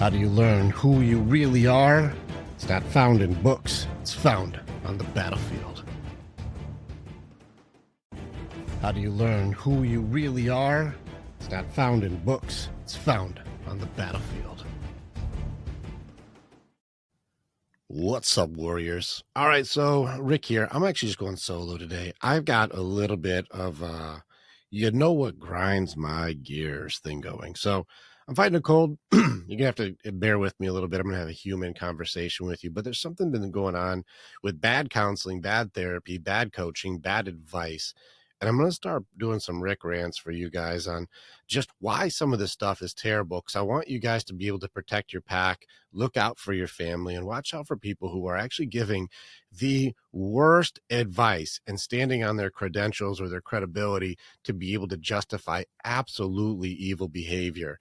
How do you learn who you really are? It's not found in books. It's found on the battlefield. How do you learn who you really are? It's not found in books. It's found on the battlefield. What's up, warriors? All right, so Rick here. I'm actually just going solo today. I've got a little bit of you know what grinds my gears thing going. So I'm fighting a cold. You're gonna have to bear with me a little bit. I'm gonna have a human conversation with you, but there's something been going on with bad counseling, bad therapy, bad coaching, bad advice. And I'm going to start doing some Rick rants for you guys on just why some of this stuff is terrible. Because I want you guys to be able to protect your pack, look out for your family, and watch out for people who are actually giving the worst advice and standing on their credentials or their credibility to be able to justify absolutely evil behavior.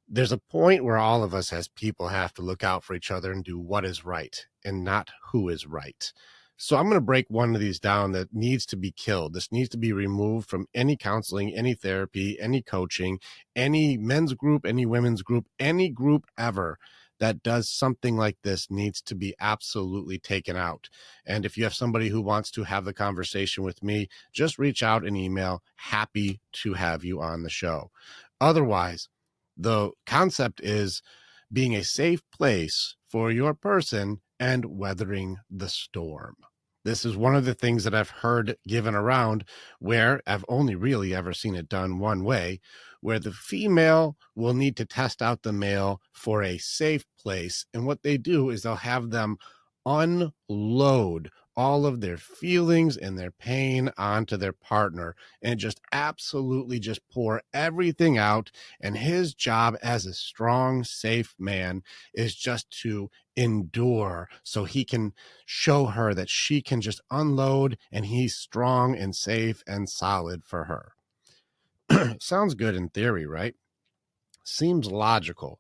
There's a point where all of us as people have to look out for each other and do what is right and not who is right. So I'm going to break one of these down that needs to be killed. This needs to be removed from any counseling, any therapy, any coaching, any men's group, any women's group, any group ever that does something like this needs to be absolutely taken out. And if you have somebody who wants to have the conversation with me, just reach out and email. Happy to have you on the show. Otherwise, the concept is being a safe place for your person and weathering the storm. This is one of the things that I've heard given around where I've only really ever seen it done one way, where the female will need to test out the male for a safe place. And what they do is they'll have them unload all of their feelings and their pain onto their partner and just absolutely just pour everything out. And his job as a strong, safe man is just to endure so he can show her that she can just unload and he's strong and safe and solid for her. Sounds good in theory, right? Seems logical.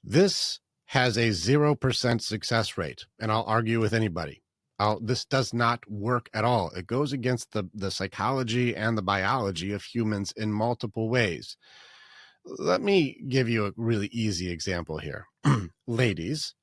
This has a 0% success rate, and I'll argue with anybody. This does not work at all. It goes against the psychology and the biology of humans in multiple ways. Let me give you a really easy example here. Ladies,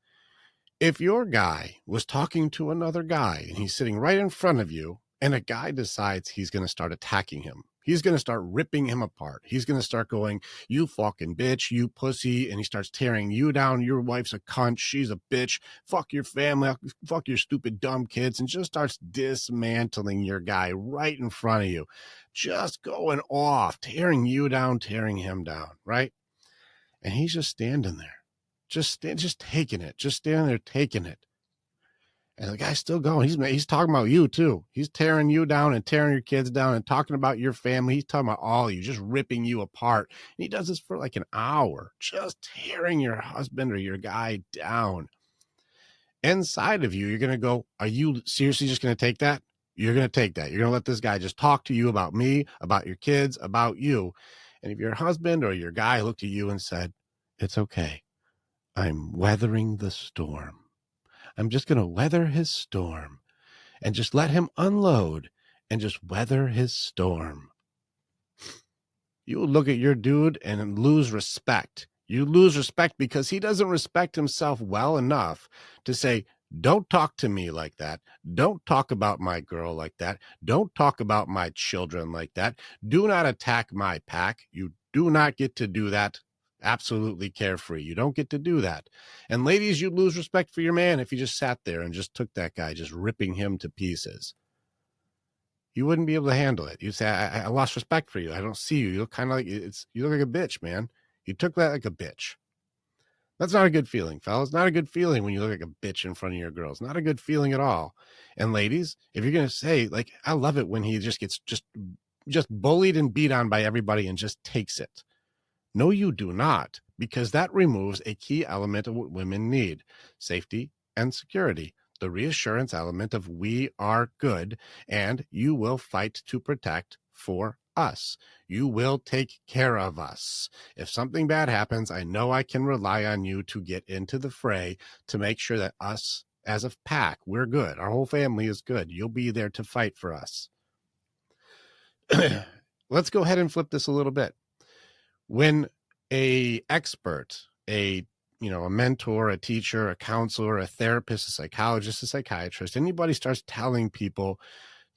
if your guy was talking to another guy and he's sitting right in front of you and a guy decides he's going to start attacking him, he's going to start ripping him apart. He's going to start going, you fucking bitch, you pussy. And he starts tearing you down. Your wife's a cunt. She's a bitch. Fuck your family. Fuck your stupid, dumb kids. And just starts dismantling your guy right in front of you. Just going off, tearing you down, tearing him down, right? And he's just standing there. Just taking it. Just standing there taking it. And the guy's still going. He's talking about you too. He's tearing you down and tearing your kids down and talking about your family. He's talking about all of you, just ripping you apart. And he does this for like an hour, just tearing your husband or your guy down. Inside of you, you're going to go, are you seriously just going to take that? You're going to take that. You're going to let this guy just talk to you about me, about your kids, about you. And if your husband or your guy looked at you and said, it's okay, I'm weathering the storm. I'm just going to weather his storm and just let him unload and just weather his storm. You will look at your dude and lose respect. You lose respect because he doesn't respect himself well enough to say, don't talk to me like that. Don't talk about my girl like that. Don't talk about my children like that. Do not attack my pack. You do not get to do that. Absolutely carefree. You don't get to do that. And ladies, you lose respect for your man if you just sat there and just took that guy, just ripping him to pieces. You wouldn't be able to handle it. You'd say, I lost respect for you. I don't see you. You look kind of like you look like a bitch, man. You took that like a bitch. That's not a good feeling, fellas. Not a good feeling when you look like a bitch in front of your girls. Not a good feeling at all. And ladies, if you're going to say, like, I love it when he just gets just bullied and beat on by everybody and just takes it. No, you do not, because that removes a key element of what women need, safety and security, the reassurance element of we are good, and you will fight to protect for us. You will take care of us. If something bad happens, I know I can rely on you to get into the fray to make sure that us as a pack, we're good. Our whole family is good. You'll be there to fight for us. Let's go ahead and flip this a little bit. When a expert, a a mentor, a teacher, a counselor, a therapist, a psychologist, a psychiatrist, anybody starts telling people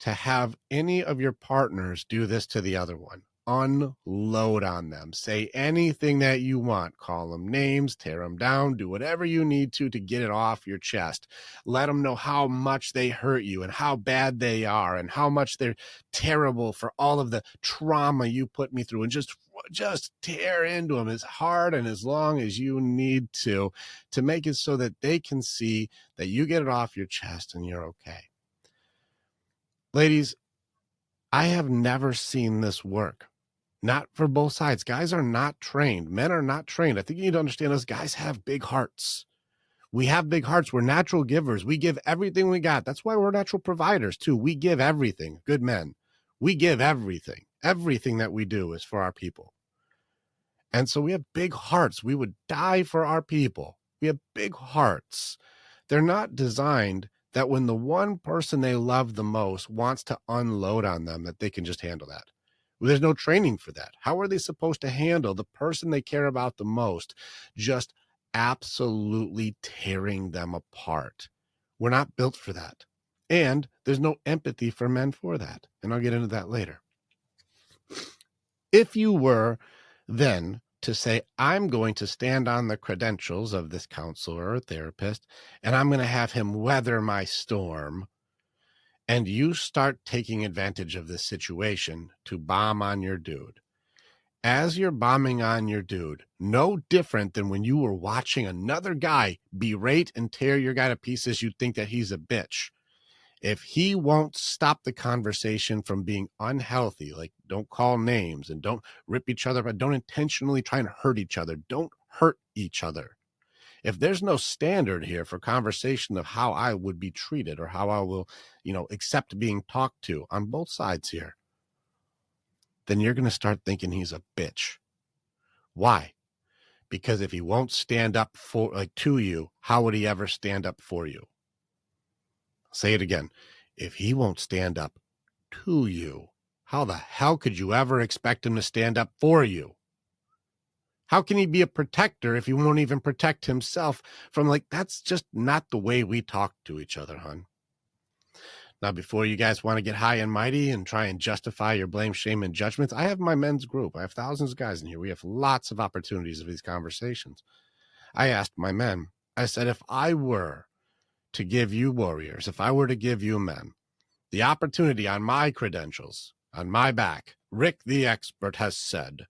to have any of your partners do this to the other one, unload on them, say anything that you want, call them names, tear them down, do whatever you need to get it off your chest. Let them know how much they hurt you and how bad they are and how much they're terrible for all of the trauma you put me through, and just tear into them as hard and as long as you need to make it so that they can see that you get it off your chest and you're okay. Ladies, I have never seen this work. Not for both sides. Guys are not trained. Men are not trained. I think you need to understand us guys have big hearts. We have big hearts. We're natural givers. We give everything we got. That's why we're natural providers too. We give everything. Good men. We give everything. Everything that we do is for our people. And so we have big hearts. We would die for our people. We have big hearts. They're not designed that when the one person they love the most wants to unload on them, that they can just handle that. There's no training for that. How are they supposed to handle the person they care about the most just absolutely tearing them apart? We're not built for that. And there's no empathy for men for that. And I'll get into that later. If you were then to say, I'm going to stand on the credentials of this counselor or therapist, and I'm going to have him weather my storm, and you start taking advantage of this situation to bomb on your dude. As you're bombing on your dude, no different than when you were watching another guy berate and tear your guy to pieces, you'd think that he's a bitch. If he won't stop the conversation from being unhealthy, like don't call names and don't rip each other, but don't intentionally try and hurt each other. Don't hurt each other. If there's no standard here for conversation of how I would be treated or how I will, accept being talked to on both sides here, then you're going to start thinking he's a bitch. Why? Because if he won't stand up to you, how would he ever stand up for you? Say it again. If he won't stand up to you, how the hell could you ever expect him to stand up for you? How can he be a protector if he won't even protect himself from that's just not the way we talk to each other, hon. Now, before you guys want to get high and mighty and try and justify your blame, shame, and judgments, I have my men's group. I have thousands of guys in here. We have lots of opportunities of these conversations. I asked my men, I said, if I were to give you warriors, if I were to give you men, the opportunity on my credentials, on my back, Rick the expert has said,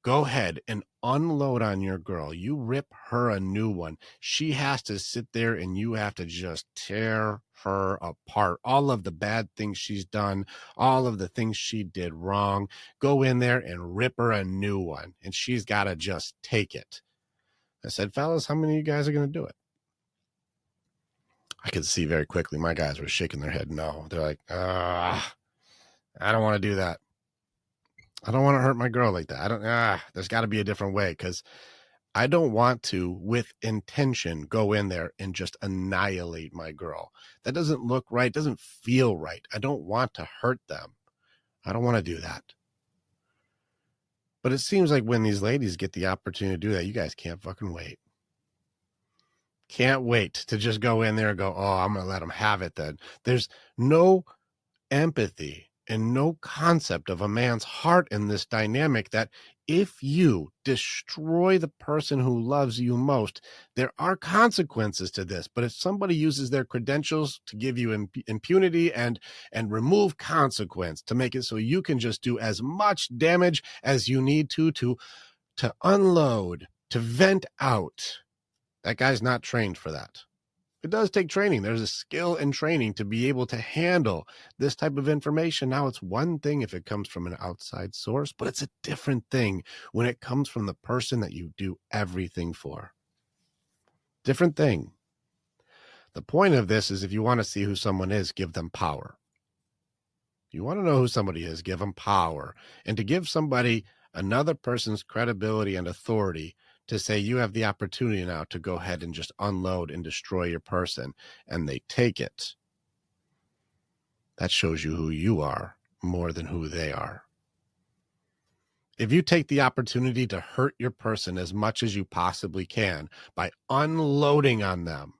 go ahead and unload on your girl. You rip her a new one. She has to sit there and you have to just tear her apart. All of the bad things she's done, all of the things she did wrong, go in there and rip her a new one. And she's got to just take it. I said, fellas, how many of you guys are going to do it? I could see very quickly my guys were shaking their head no. They're like, I don't want to do that. I don't want to hurt my girl like that. There's got to be a different way, because I don't want to, with intention, go in there and just annihilate my girl. That doesn't look right. Doesn't feel right. I don't want to hurt them. I don't want to do that. But it seems like when these ladies get the opportunity to do that, you guys can't fucking wait. Can't wait to just go in there and go, oh, I'm going to let them have it then. There's no empathy and no concept of a man's heart in this dynamic, that if you destroy the person who loves you most, there are consequences to this. But if somebody uses their credentials to give you impunity and remove consequence to make it so you can just do as much damage as you need to unload, to vent out, that guy's not trained for that. It does take training. There's a skill and training to be able to handle this type of information. Now, it's one thing if it comes from an outside source, but it's a different thing when it comes from the person that you do everything for. Different thing. The point of this is, if you want to see who someone is, give them power. You want to know who somebody is, give them power. And to give somebody another person's credibility and authority to say you have the opportunity now to go ahead and just unload and destroy your person, and they take it, that shows you who you are more than who they are. If you take the opportunity to hurt your person as much as you possibly can by unloading on them,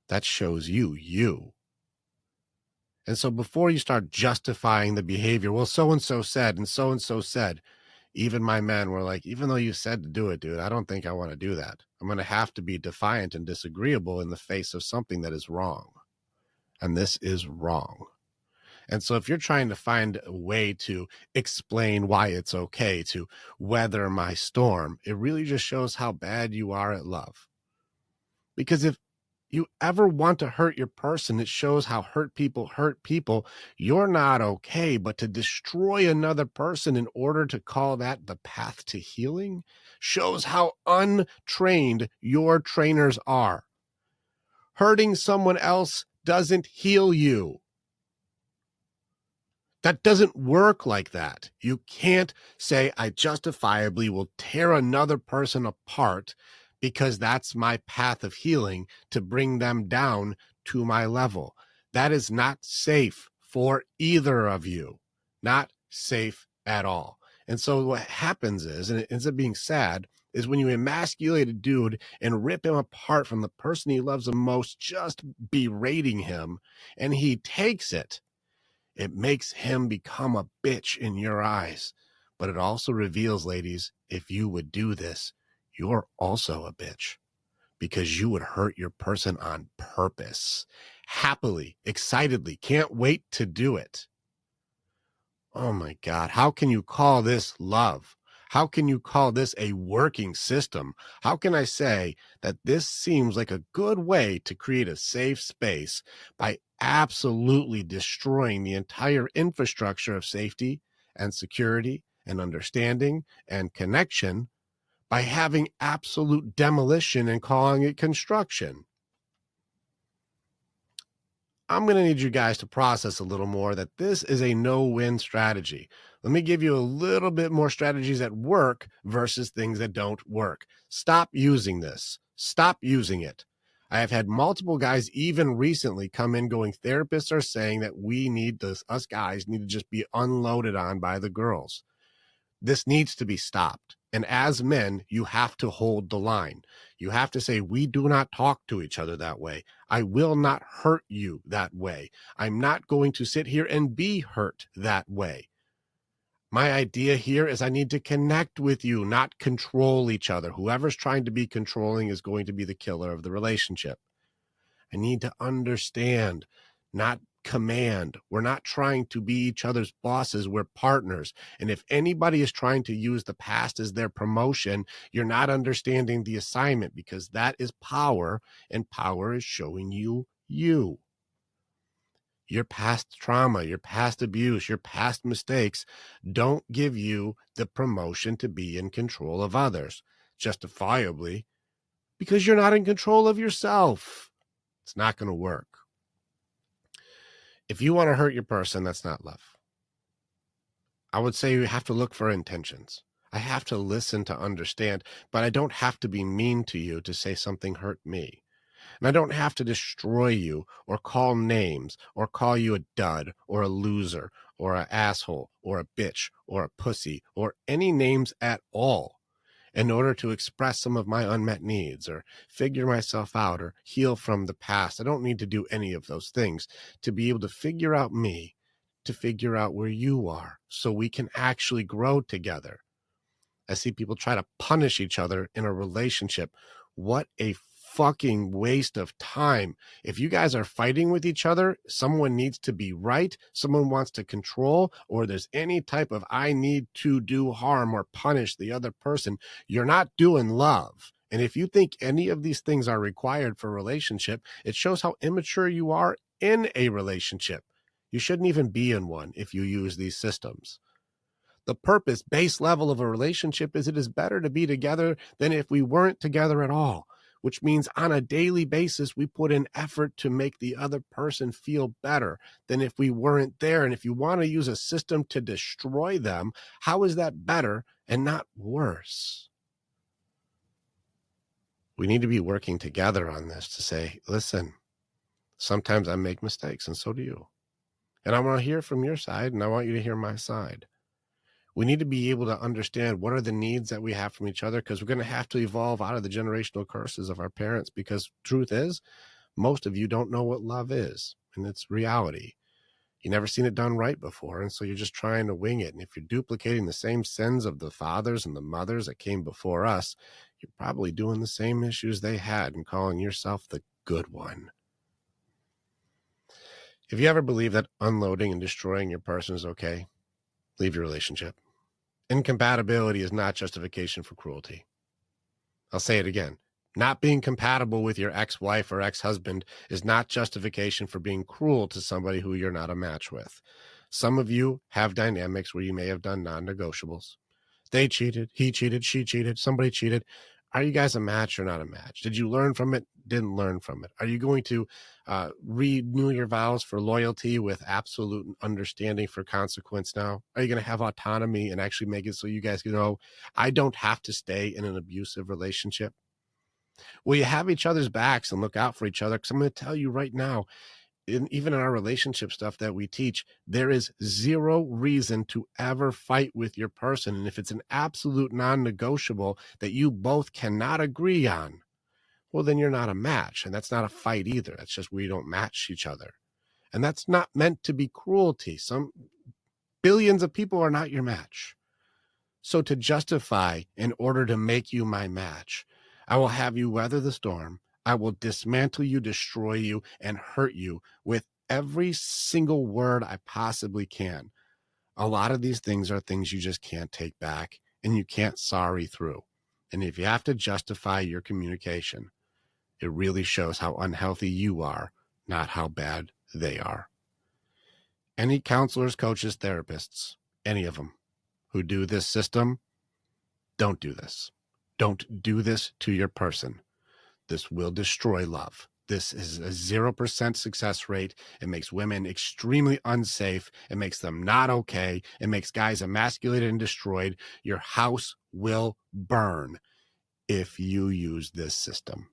that shows you. And so before you start justifying the behavior, well, so-and-so said, and so-and-so said, even my men were like, even though you said to do it, dude, I don't think I want to do that. I'm going to have to be defiant and disagreeable in the face of something that is wrong. And this is wrong. And so if you're trying to find a way to explain why it's okay to weather my storm, it really just shows how bad you are at love. Because if you ever want to hurt your person, it shows how hurt people. You're not okay, but to destroy another person in order to call that the path to healing shows how untrained your trainers are. Hurting someone else doesn't heal you. That doesn't work like that. You can't say, I justifiably will tear another person apart because that's my path of healing to bring them down to my level. That is not safe for either of you. Not safe at all. And so what happens is, and it ends up being sad, is when you emasculate a dude and rip him apart from the person he loves the most, just berating him, and he takes it. It makes him become a bitch in your eyes. But it also reveals, ladies, if you would do this, you're also a bitch because you would hurt your person on purpose, happily, excitedly, can't wait to do it. Oh my God, how can you call this love? How can you call this a working system? How can I say that this seems like a good way to create a safe space by absolutely destroying the entire infrastructure of safety and security and understanding and connection by having absolute demolition and calling it construction? I'm going to need you guys to process a little more that this is a no-win strategy. Let me give you a little bit more strategies that work versus things that don't work. Stop using this. Stop using it. I have had multiple guys even recently come in going, therapists are saying that we need this, us guys need to just be unloaded on by the girls. This needs to be stopped. And as men, you have to hold the line. You have to say, we do not talk to each other that way. I will not hurt you that way. I'm not going to sit here and be hurt that way. My idea here is I need to connect with you, not control each other. Whoever's trying to be controlling is going to be the killer of the relationship. I need to understand, not command. We're not trying to be each other's bosses. We're partners. And if anybody is trying to use the past as their promotion, you're not understanding the assignment, because that is power, and power is showing you you. Your past trauma, your past abuse, your past mistakes don't give you the promotion to be in control of others, justifiably, because you're not in control of yourself. It's not going to work. If you want to hurt your person, that's not love. I would say you have to look for intentions. I have to listen to understand, but I don't have to be mean to you to say something hurt me. And I don't have to destroy you or call names or call you a dud or a loser or an asshole or a bitch or a pussy or any names at all in order to express some of my unmet needs or figure myself out or heal from the past. I don't need to do any of those things to be able to figure out me, to figure out where you are, so we can actually grow together. I see people try to punish each other in a relationship. What a fucking waste of time. If you guys are fighting with each other, someone needs to be right, someone wants to control, or there's any type of I need to do harm or punish the other person, you're not doing love. And if you think any of these things are required for a relationship, it shows how immature you are in a relationship. You shouldn't even be in one if you use these systems. The purpose, base level of a relationship is it is better to be together than if we weren't together at all, which means on a daily basis, we put in effort to make the other person feel better than if we weren't there. And if you want to use a system to destroy them, how is that better and not worse? We need to be working together on this to say, listen, sometimes I make mistakes and so do you. And I want to hear from your side and I want you to hear my side. We need to be able to understand what are the needs that we have from each other, because we're going to have to evolve out of the generational curses of our parents, because truth is, most of you don't know what love is, and it's reality. You never seen it done right before, and so you're just trying to wing it. And if you're duplicating the same sins of the fathers and the mothers that came before us, you're probably doing the same issues they had and calling yourself the good one. If you ever believe that unloading and destroying your person is okay, leave your relationship. Incompatibility is not justification for cruelty. I'll say it again. Not being compatible with your ex-wife or ex-husband is not justification for being cruel to somebody who you're not a match with. Some of you have dynamics where you may have done non-negotiables. They cheated, he cheated, she cheated, somebody cheated. Are you guys a match or not a match? Did you learn from it? Didn't learn from it? Are you going to renew your vows for loyalty with absolute understanding for consequence now? Are you going to have autonomy and actually make it so you guys know, I don't have to stay in an abusive relationship? Will you have each other's backs and look out for each other? Because I'm going to tell you right now, even in our relationship stuff that we teach, there is zero reason to ever fight with your person. And if it's an absolute non-negotiable that you both cannot agree on, well, then you're not a match. And that's not a fight either. That's just we don't match each other. And that's not meant to be cruelty. Some billions of people are not your match. So to justify in order to make you my match, I will have you weather the storm. I will dismantle you, destroy you, and hurt you with every single word I possibly can. A lot of these things are things you just can't take back and you can't sorry through. And if you have to justify your communication, it really shows how unhealthy you are, not how bad they are. Any counselors, coaches, therapists, any of them who do this system, don't do this. Don't do this to your person. This will destroy love. This is a 0% success rate. It makes women extremely unsafe. It makes them not okay. It makes guys emasculated and destroyed. Your house will burn if you use this system.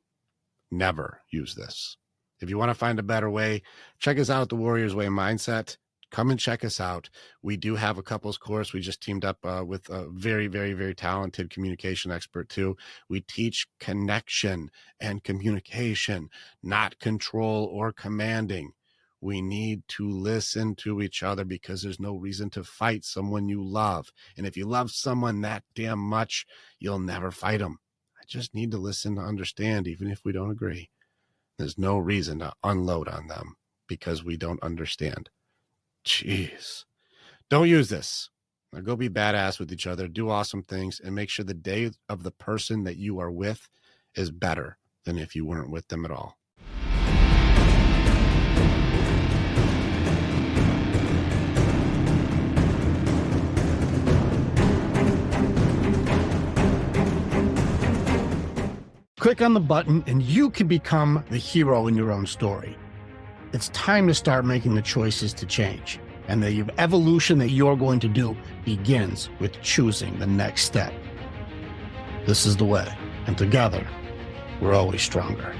Never use this. If you want to find a better way, check us out at the Warriors Way Mindset. Come and check us out. We do have a couples course. We just teamed up with a very, very, very talented communication expert too. We teach connection and communication, not control or commanding. We need to listen to each other because there's no reason to fight someone you love. And if you love someone that damn much, you'll never fight them. I just need to listen to understand, even if we don't agree. There's no reason to unload on them because we don't understand. Jeez. Don't use this. Now go be badass with each other, do awesome things, and make sure the day of the person that you are with is better than if you weren't with them at all. Click on the button and you can become the hero in your own story. It's time to start making the choices to change. And the evolution that you're going to do begins with choosing the next step. This is the way. And together, we're always stronger.